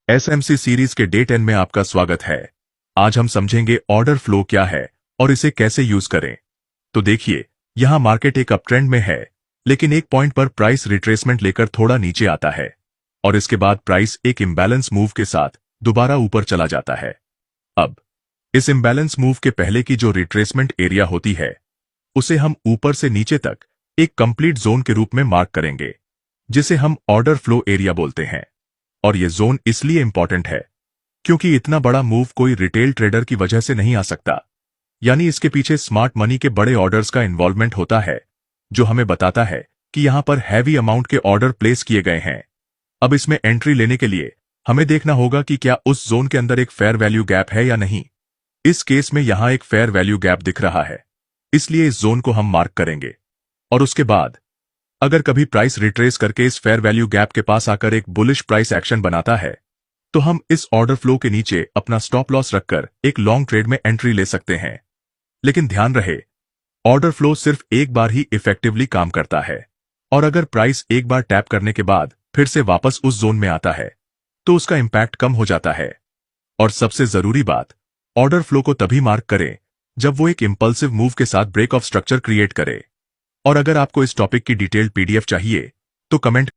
SMC series के day 10 में आपका स्वागत है। आज हम समझेंगे ऑर्डर फ्लो क्या है और इसे कैसे यूज करें। तो देखिए, यहां मार्केट एक अपट्रेंड में है, लेकिन एक पॉइंट पर प्राइस रिट्रेसमेंट लेकर थोड़ा नीचे आता है और इसके बाद प्राइस एक इम्बैलेंस मूव के साथ दोबारा ऊपर चला जाता है। अब इस इम्बैलेंस मूव के पहले की जो रिट्रेसमेंट एरिया होती है, उसे हम ऊपर से नीचे तक एक कंप्लीट जोन के रूप में मार्क करेंगे, जिसे हम ऑर्डर फ्लो एरिया बोलते हैं। और ये जोन इसलिए इंपॉर्टेंट है क्योंकि इतना बड़ा मूव कोई रिटेल ट्रेडर की वजह से नहीं आ सकता, यानी इसके पीछे स्मार्ट मनी के बड़े ऑर्डर्स का इन्वॉल्वमेंट होता है, जो हमें बताता है कि यहां पर हैवी अमाउंट के ऑर्डर प्लेस किए गए हैं। अब इसमें एंट्री लेने के लिए हमें देखना होगा कि क्या उस जोन के अंदर एक फेयर वैल्यू गैप है या नहीं। इस केस में यहां एक फेयर वैल्यू गैप दिख रहा है, इसलिए इस जोन को हम मार्क करेंगे। और उसके बाद अगर कभी प्राइस रिट्रेस करके इस फेयर वैल्यू गैप के पास आकर एक बुलिश प्राइस एक्शन बनाता है, तो हम इस ऑर्डर फ्लो के नीचे अपना स्टॉप लॉस रखकर एक लॉन्ग ट्रेड में एंट्री ले सकते हैं। लेकिन ध्यान रहे, ऑर्डर फ्लो सिर्फ एक बार ही इफेक्टिवली काम करता है, और अगर प्राइस एक बार टैप करने के बाद फिर से वापस उस जोन में आता है, तो उसका इंपैक्ट कम हो जाता है। और सबसे जरूरी बात, ऑर्डर फ्लो को तभी मार्क करें जब वो एक इंपल्सिव मूव के साथ ब्रेक ऑफ स्ट्रक्चर क्रिएट करे। और अगर आपको इस टॉपिक की डिटेल्ड पीडीएफ चाहिए, तो कमेंट